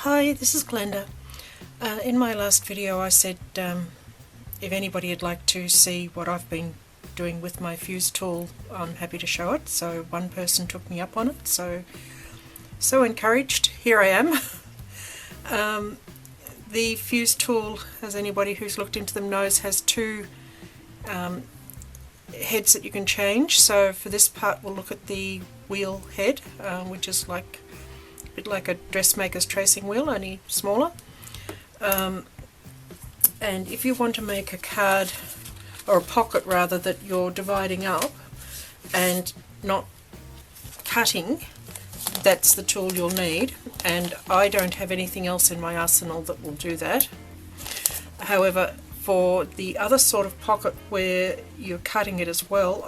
Hi, this is Glenda. In my last video I said if anybody would like to see what I've been doing with my fuse tool, I'm happy to show it. So one person took me up on it, so encouraged. Here I am. The fuse tool, as anybody who's looked into them knows, has two heads that you can change. So for this part we'll look at the wheel head, which is like a bit like a dressmaker's tracing wheel, only smaller. And if you want to make a card, or a pocket rather, that you're dividing up and not cutting, that's the tool you'll need, and I don't have anything else in my arsenal that will do that. However, for the other sort of pocket where you're cutting it as well,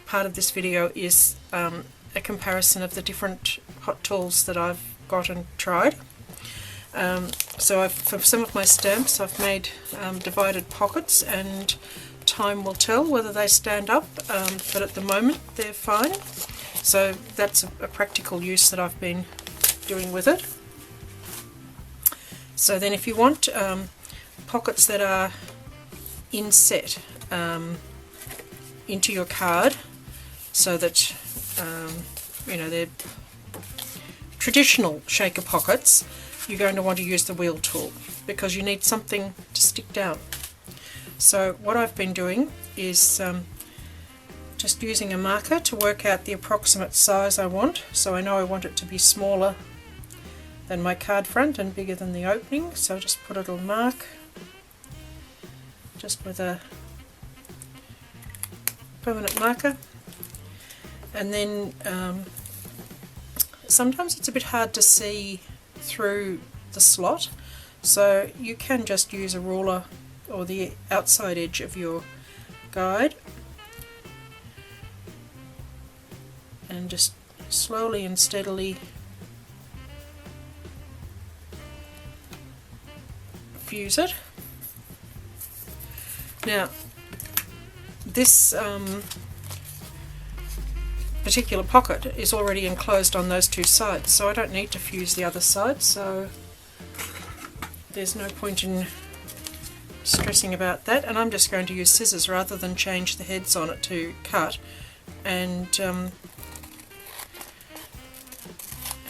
part of this video is a comparison of the different hot tools that I've got and tried. So for some of my stamps I've made divided pockets, and time will tell whether they stand up, but at the moment they're fine. So that's a practical use that I've been doing with it. So then if you want pockets that are inset into your card, so that you know, they're traditional shaker pockets, you're going to want to use the wheel tool because you need something to stick down. So what I've been doing is just using a marker to work out the approximate size I want. So I know I want it to be smaller than my card front and bigger than the opening, so just put a little mark just with a permanent marker. And then sometimes it's a bit hard to see through the slot, so you can just use a ruler or the outside edge of your guide and just slowly and steadily fuse it. Now this particular pocket is already enclosed on those two sides, so I don't need to fuse the other side, so there's no point in stressing about that. And I'm just going to use scissors rather than change the heads on it to cut, and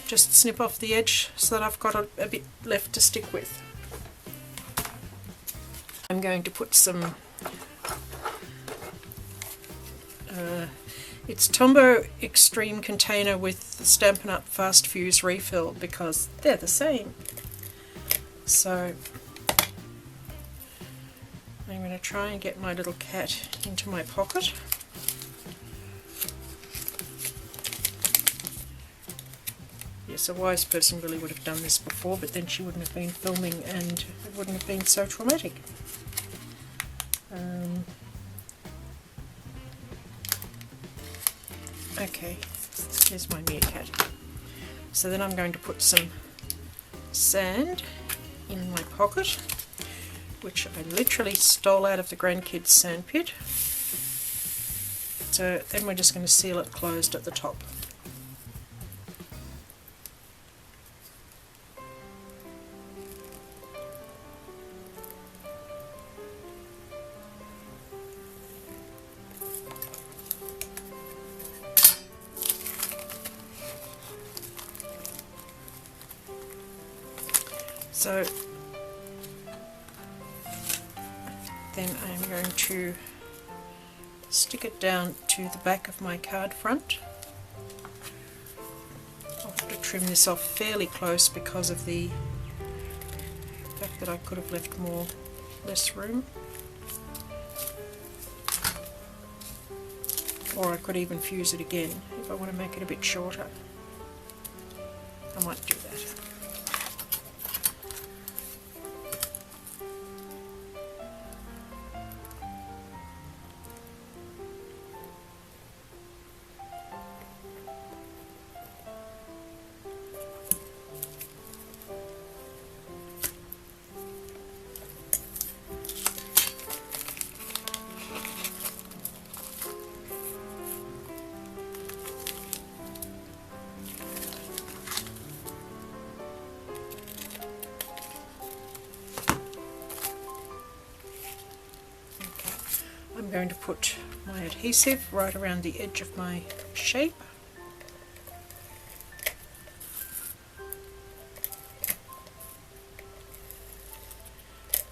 just snip off the edge so that I've got a bit left to stick with. I'm going to put some it's Tombow Extreme container with the Stampin' Up! Fast Fuse refill because they're the same. So I'm going to try and get my little cat into my pocket. Yes, a wise person really would have done this before, but then she wouldn't have been filming and it wouldn't have been so traumatic. Okay, here's my meerkat. So then I'm going to put some sand in my pocket, which I literally stole out of the grandkids' sandpit. So then we're just going to seal it closed at the top. So then I'm going to stick it down to the back of my card front. I'll have to trim this off fairly close because of the fact that I could have left less room. Or I could even fuse it again if I want to make it a bit shorter. I might do that. going to put my adhesive right around the edge of my shape.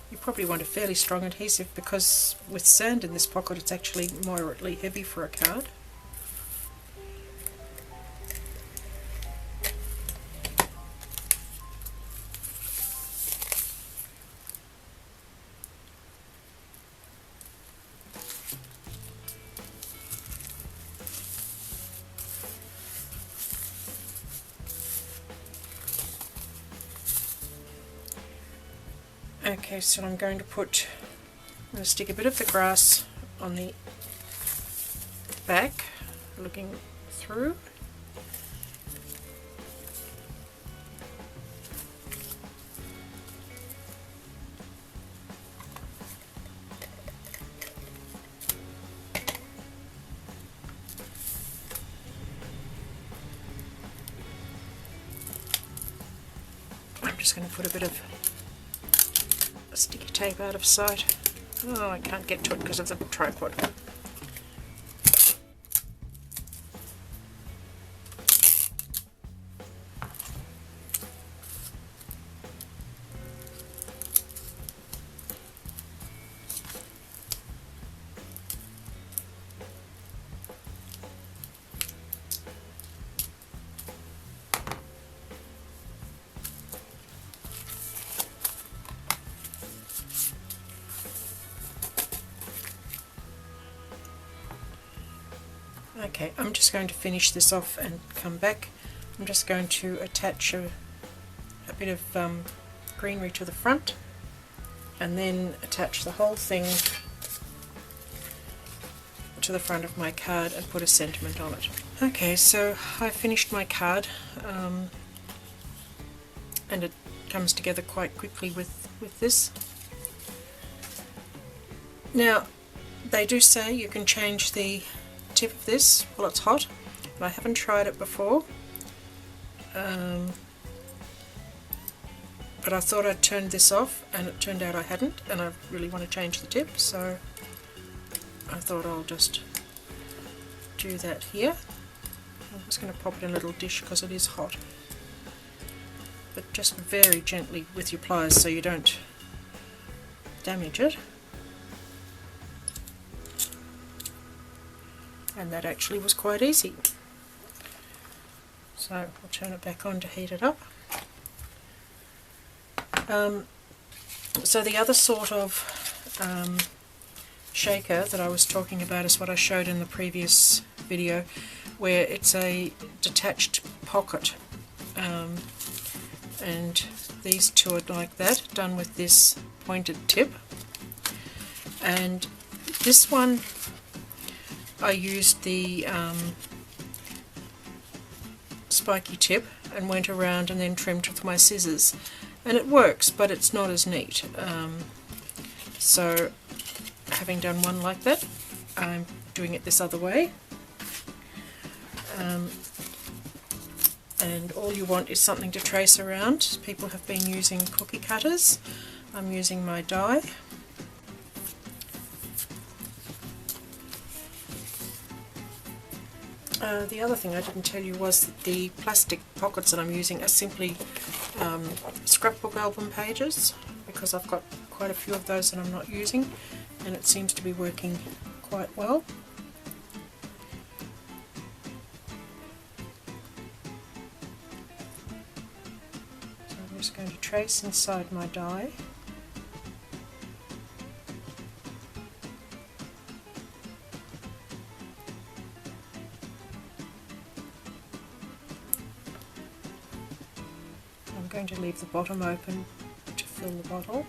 You probably want a fairly strong adhesive because with sand in this pocket it's actually moderately heavy for a card. Okay, so I'm going to stick a bit of the grass on the back, looking through. I'm just going to put a bit of sticky tape out of sight. Oh, I can't get to it because of the tripod. Okay, I'm just going to finish this off and come back. I'm just going to attach a bit of greenery to the front and then attach the whole thing to the front of my card and put a sentiment on it. Okay, so I finished my card and it comes together quite quickly with this. Now, they do say you can change the tip of this while it's hot, but I haven't tried it before, but I thought I'd turned this off and it turned out I hadn't, and I really want to change the tip, so I thought I'll just do that here. I'm just going to pop it in a little dish because it is hot, but just very gently with your pliers so you don't damage it. And that actually was quite easy. So I'll turn it back on to heat it up. So the other sort of shaker that I was talking about is what I showed in the previous video, where it's a detached pocket, and these two are like that, done with this pointed tip. And this one I used the spiky tip and went around and then trimmed with my scissors, and it works, but it's not as neat. So having done one like that, I'm doing it this other way, and all you want is something to trace around. People have been using cookie cutters. I'm using my die. The other thing I didn't tell you was that the plastic pockets that I'm using are simply scrapbook album pages, because I've got quite a few of those that I'm not using, and it seems to be working quite well. So I'm just going to trace inside my die. I'm going to leave the bottom open to fill the bottle.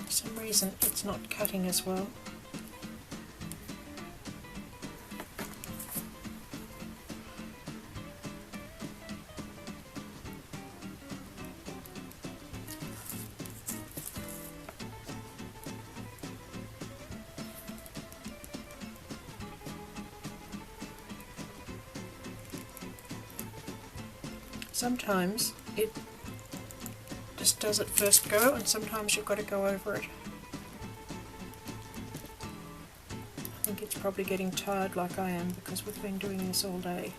For some reason it's not cutting as well. Sometimes it just does it first go, and sometimes you've got to go over it. I think it's probably getting tired like I am because we've been doing this all day.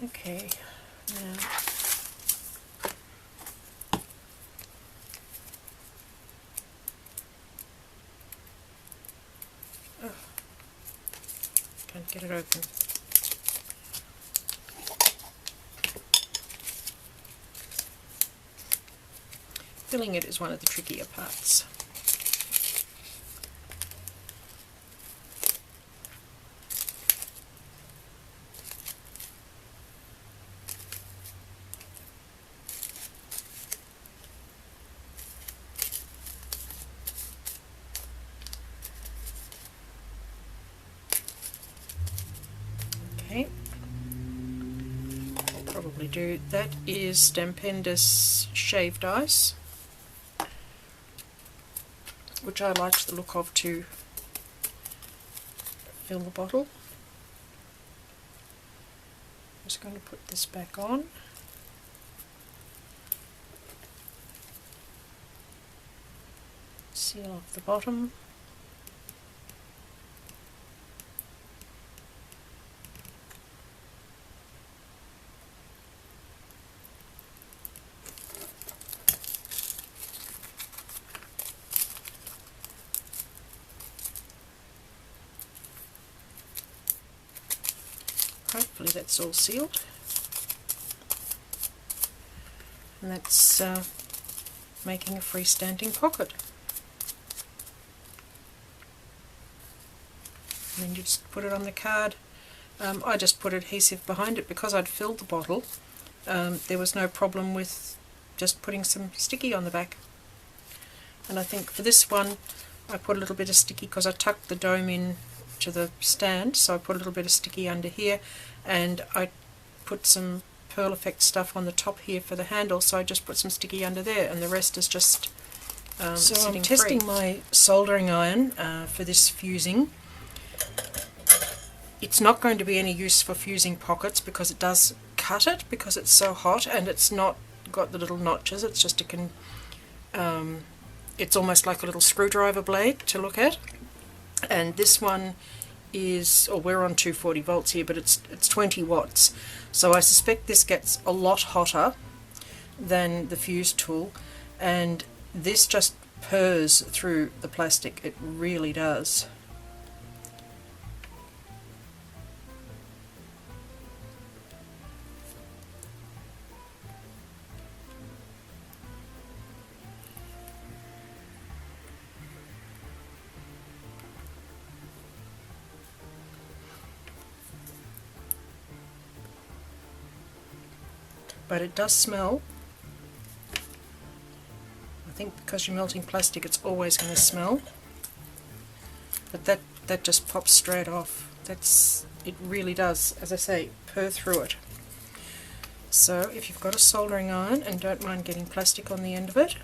Okay, now can't get it open. Filling it is one of the trickier parts. Okay, I'll probably do that. Is Stampendous shaved ice, which I like the look of to fill the bottle. I'm just going to put this back on. Seal off the bottom. Hopefully that's all sealed, and that's making a freestanding pocket. And then you just put it on the card. I just put adhesive behind it because I'd filled the bottle. There was no problem with just putting some sticky on the back. And I think for this one I put a little bit of sticky because I tucked the dome in to the stand, so I put a little bit of sticky under here, and I put some Pearl Effect stuff on the top here for the handle, so I just put some sticky under there, and the rest is just so I'm testing my soldering iron for this fusing. It's not going to be any use for fusing pockets because it does cut it because it's so hot, and it's not got the little notches. It's just it's almost like a little screwdriver blade to look at. And this one is, or we're on 240 volts here, but it's 20 watts. So I suspect this gets a lot hotter than the fuse tool, and this just purrs through the plastic. It really does. But it does smell. I think because you're melting plastic it's always going to smell. But that just pops straight off. It really does, as I say, purr through it. So if you've got a soldering iron and don't mind getting plastic on the end of it,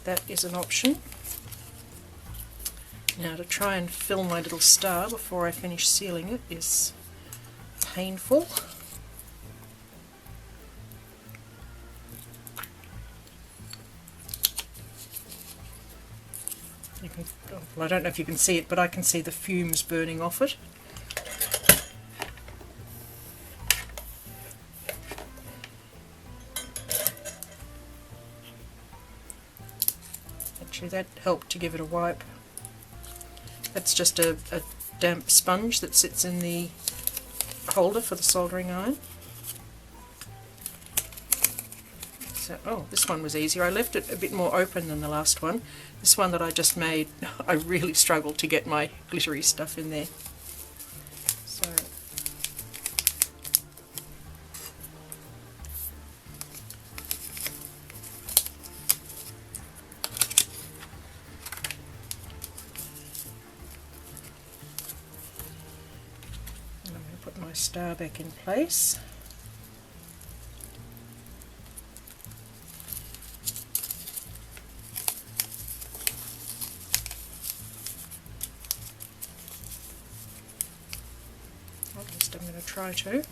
that is an option. Now to try and fill my little star before I finish sealing it is painful. Well, I don't know if you can see it, but I can see the fumes burning off it. Actually, that helped to give it a wipe. That's just a damp sponge that sits in the holder for the soldering iron. So, oh, this one was easier. I left it a bit more open than the last one. This one that I just made, I really struggled to get my glittery stuff in there. So I'm going to put my star back in place. At least I'm going to try to.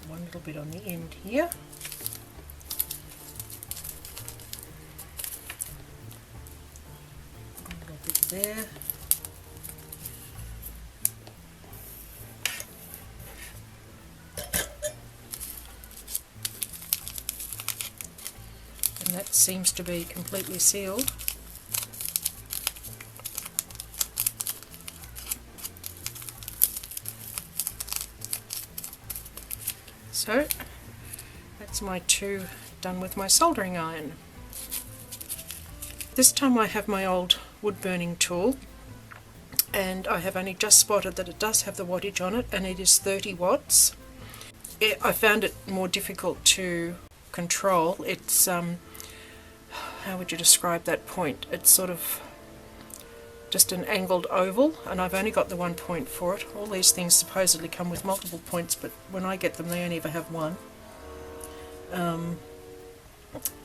One little bit on the end here. A little bit there. And that seems to be completely sealed. So that's my two done with my soldering iron. This time I have my old wood burning tool, and I have only just spotted that it does have the wattage on it, and it is 30 watts. I found it more difficult to control. It's how would you describe that point? It's sort of just an angled oval, and I've only got the 1 point for it. All these things supposedly come with multiple points, but when I get them they only ever have one.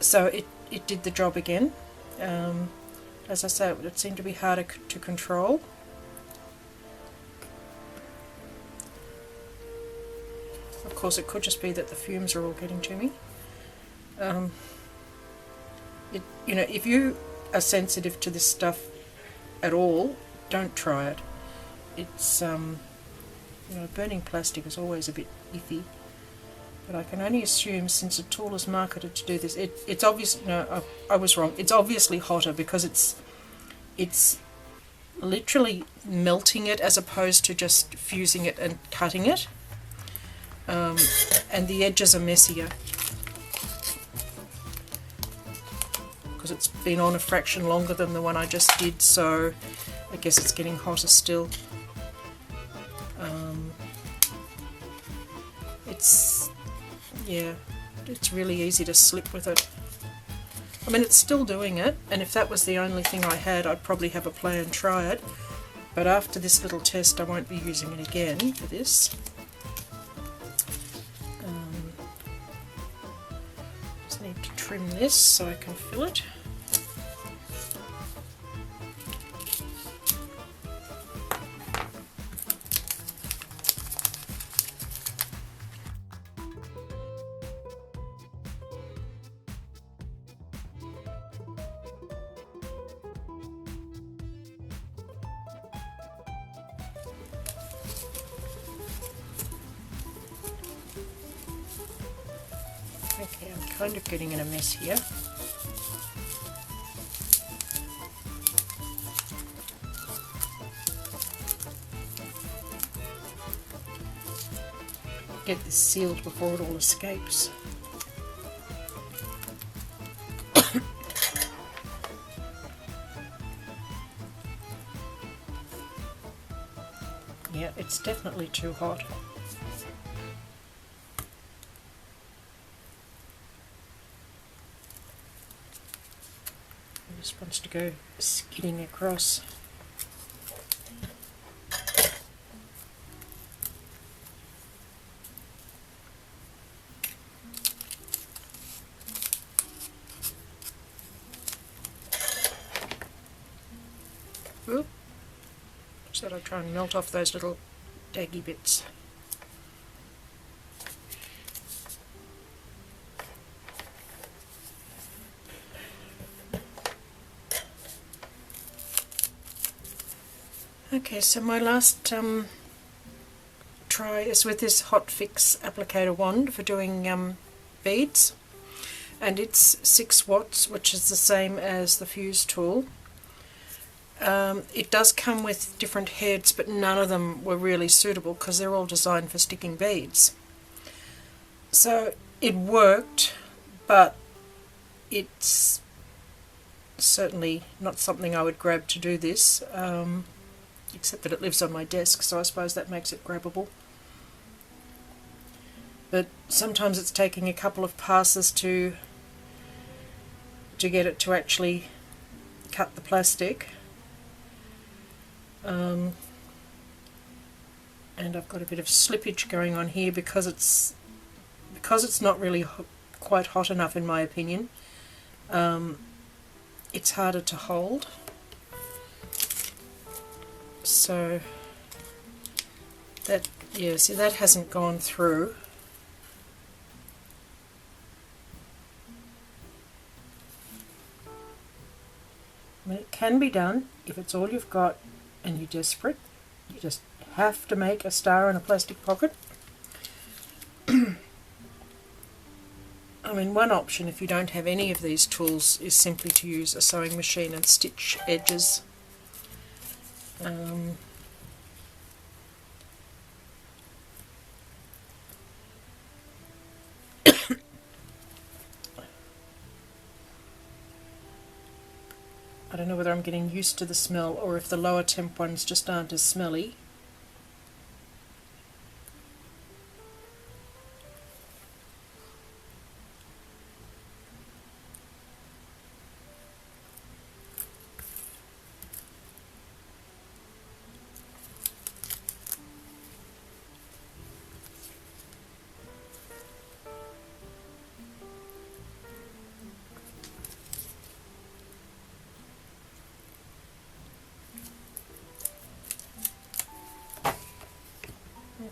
So it did the job again. As I say, it seemed to be harder to control. Of course it could just be that the fumes are all getting to me. You know, if you are sensitive to this stuff at all, don't try it. It's you know, burning plastic is always a bit iffy, but I can only assume, since the tool is marketed to do this, it's obvious. No, I was wrong. It's obviously hotter because it's literally melting it as opposed to just fusing it and cutting it, and the edges are messier because it's been on a fraction longer than the one I just did, so I guess it's getting hotter still. It's really easy to slip with it. I mean, it's still doing it, and if that was the only thing I had, I'd probably have a play and try it, but after this little test I won't be using it again for this. Just need to trim this so I can fill it. Okay, I'm kind of getting in a mess here. Get this sealed before it all escapes. Yeah, it's definitely too hot. It just wants to go skidding across. Oop. Said I'd try and melt off those little daggy bits. Okay, so my last try is with this Hot Fix applicator wand for doing beads, and it's 6 watts, which is the same as the fuse tool. It does come with different heads, but none of them were really suitable because they're all designed for sticking beads. So it worked, but it's certainly not something I would grab to do this, except that it lives on my desk, so I suppose that makes it grabbable. But sometimes it's taking a couple of passes to get it to actually cut the plastic. And I've got a bit of slippage going on here because it's not really quite hot enough, in my opinion. It's harder to hold. So that, yeah, see, that hasn't gone through. I mean, it can be done if it's all you've got and you're desperate. You just have to make a star in a plastic pocket. I mean, one option if you don't have any of these tools is simply to use a sewing machine and stitch edges. I don't know whether I'm getting used to the smell or if the lower temp ones just aren't as smelly.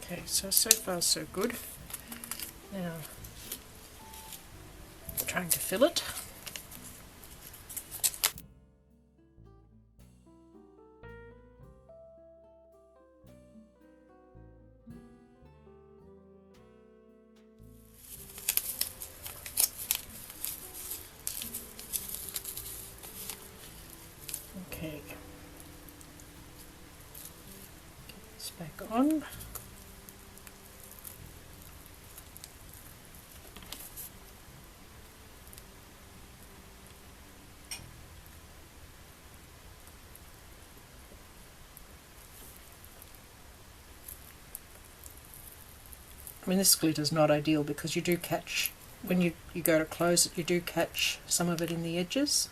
Okay, so far so good. Now, trying to fill it. Okay, get this back on. I mean, this glitter is not ideal because you do catch, when you go to close it, you do catch some of it in the edges,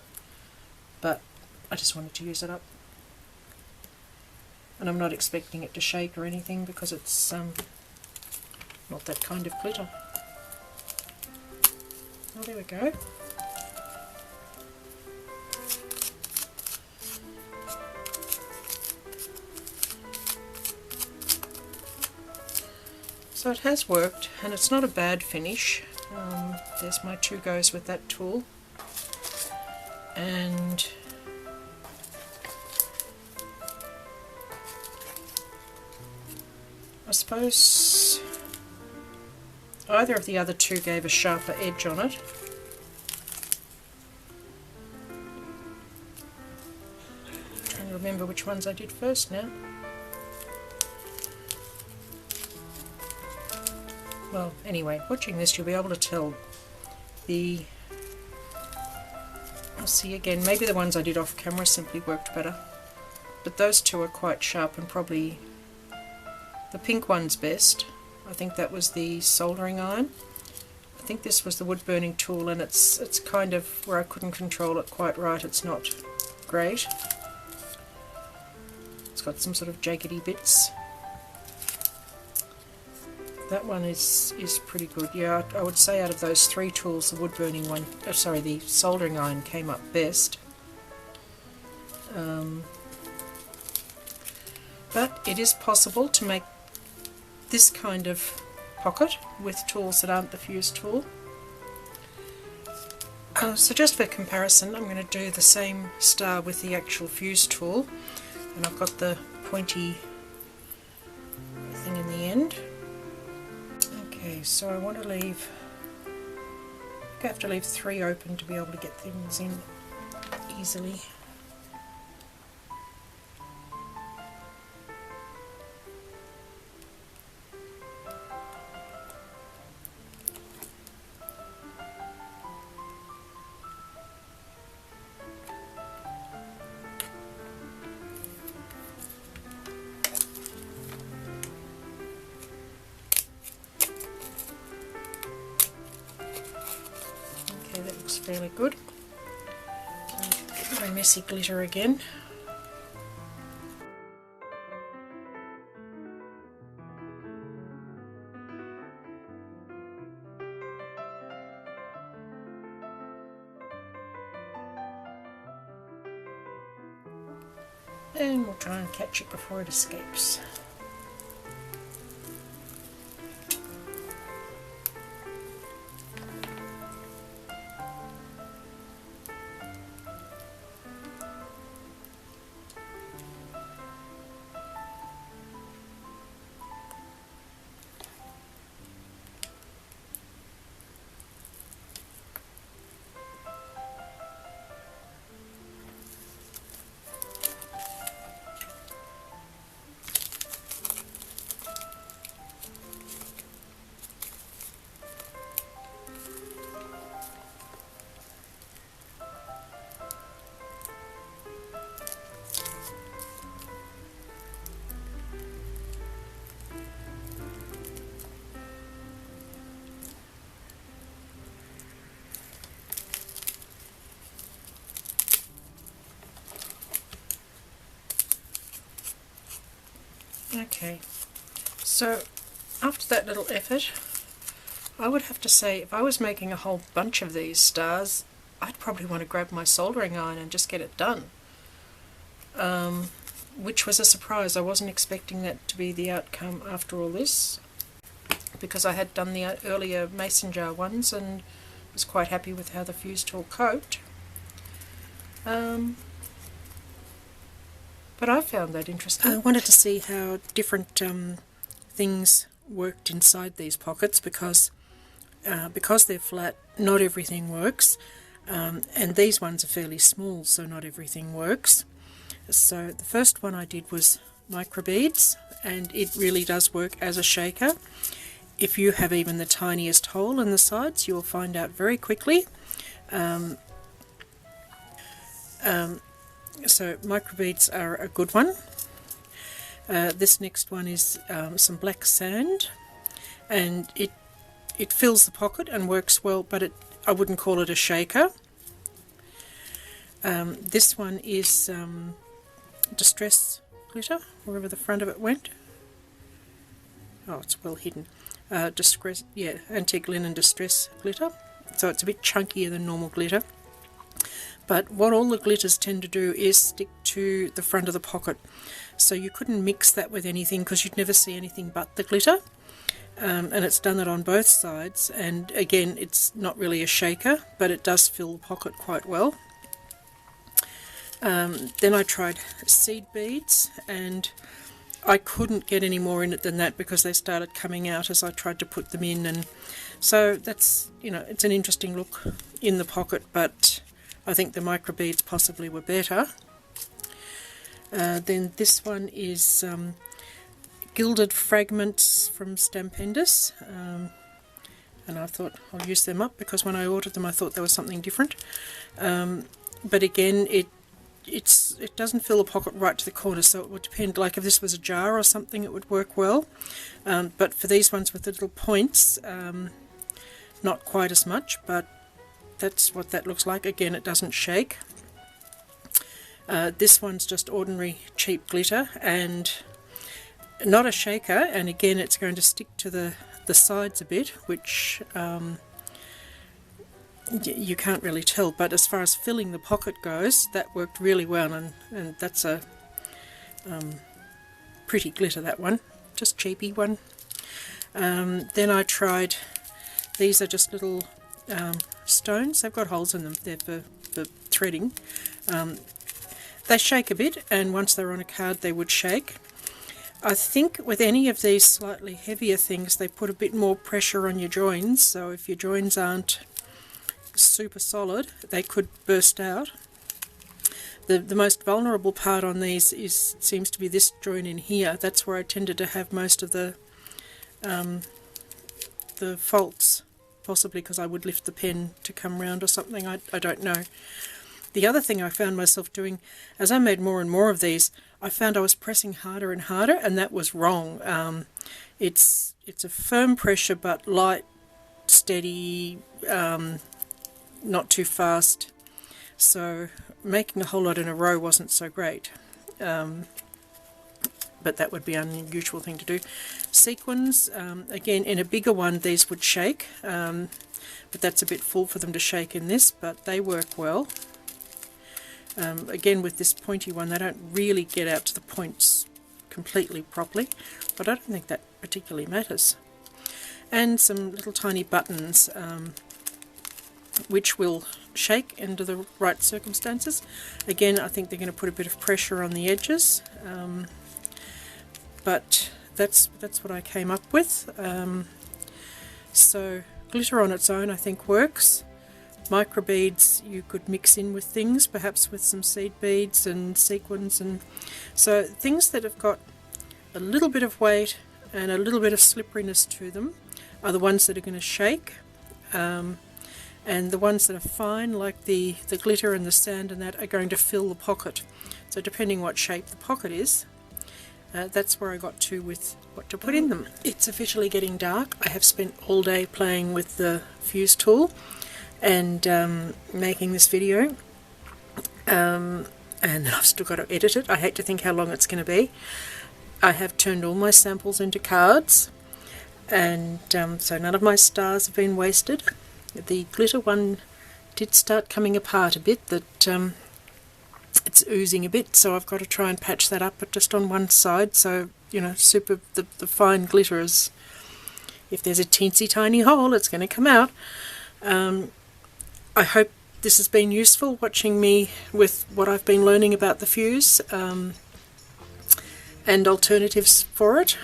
but I just wanted to use it up. And I'm not expecting it to shake or anything because it's not that kind of glitter. Oh, there we go. So it has worked, and it's not a bad finish. There's my 2 goes with that tool, and I suppose either of the other 2 gave a sharper edge on it. I'm trying to remember which ones I did first now. Well, anyway, watching this you'll be able to tell the... I'll see again, maybe the ones I did off camera simply worked better. But those 2 are quite sharp, and probably the pink one's best. I think that was the soldering iron. I think this was the wood burning tool, and it's kind of where I couldn't control it quite right. It's not great. It's got some sort of jaggedy bits. That one is pretty good. Yeah, I would say out of those 3 tools, the wood burning one, the soldering iron came up best. But it is possible to make this kind of pocket with tools that aren't the fuse tool. So just for comparison, I'm going to do the same star with the actual fuse tool, and I've got the pointy thing in the end. Okay, so I want to leave, I have to leave 3 open to be able to get things in easily. Okay, that looks fairly good. Get my messy glitter again. And we'll try and catch it before it escapes. Okay, so after that little effort, I would have to say if I was making a whole bunch of these stars, I'd probably want to grab my soldering iron and just get it done. Which was a surprise. I wasn't expecting that to be the outcome after all this, because I had done the earlier mason jar ones and was quite happy with how the fuse tool coped. But I found that interesting. I wanted to see how different things worked inside these pockets, because they're flat, not everything works, and these ones are fairly small, so not everything works. So the first one I did was microbeads, and it really does work as a shaker. If you have even the tiniest hole in the sides, you'll find out very quickly. So microbeads are a good one. This next one is some black sand, and it fills the pocket and works well, but I wouldn't call it a shaker. This one is distress glitter, wherever the front of it went. Oh, it's well hidden. Antique linen distress glitter. So it's a bit chunkier than normal glitter. But what all the glitters tend to do is stick to the front of the pocket. So you couldn't mix that with anything, because you'd never see anything but the glitter. And it's done it on both sides. And again, it's not really a shaker, but it does fill the pocket quite well. Then I tried seed beads, and I couldn't get any more in it than that, because they started coming out as I tried to put them in. And so that's, it's an interesting look in the pocket, but I think the microbeads possibly were better. Then this one is gilded fragments from Stampendous, and I thought I'll use them up, because when I ordered them I thought there was something different. But again, it doesn't fill the pocket right to the corner, so it would depend. Like if this was a jar or something, it would work well. But for these ones with the little points, not quite as much, but that's what that looks like. Again, it doesn't shake. This one's just ordinary cheap glitter and not a shaker, and again it's going to stick to the sides a bit, which you can't really tell, but as far as filling the pocket goes, that worked really well, and that's a pretty glitter, that one, just cheapy one. Then I tried, these are just little stones. They've got holes in them. They're for threading. They shake a bit, and once they're on a card they would shake. I think with any of these slightly heavier things they put a bit more pressure on your joins, so if your joins aren't super solid they could burst out. The most vulnerable part on these seems to be this joint in here. That's where I tended to have most of the faults, possibly because I would lift the pen to come round or something, I don't know. The other thing I found myself doing, as I made more and more of these, I found I was pressing harder and harder, and that was wrong. It's a firm pressure but light, steady, not too fast, so making a whole lot in a row wasn't so great. But that would be an unusual thing to do. Sequins, again, in a bigger one these would shake, but that's a bit full for them to shake in this, but they work well. Again, with this pointy one, they don't really get out to the points completely properly, but I don't think that particularly matters. And some little tiny buttons, which will shake under the right circumstances. Again, I think they're going to put a bit of pressure on the edges, but that's what I came up with. So glitter on its own I think works. Microbeads you could mix in with things, perhaps with some seed beads and sequins, and so things that have got a little bit of weight and a little bit of slipperiness to them are the ones that are going to shake, and the ones that are fine, like the glitter and the sand and that, are going to fill the pocket. So depending what shape the pocket is, that's where I got to with what to put in them. It's officially getting dark. I have spent all day playing with the fuse tool and making this video, and then I've still got to edit it. I hate to think how long it's going to be. I have turned all my samples into cards, and so none of my stars have been wasted. The glitter one did start coming apart a bit, that it's oozing a bit, so I've got to try and patch that up, but just on one side, so you know, the fine glitter is, if there's a teensy tiny hole it's going to come out. I hope this has been useful, watching me with what I've been learning about the fuse and alternatives for it.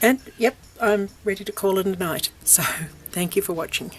And yep, I'm ready to call it a night. So thank you for watching.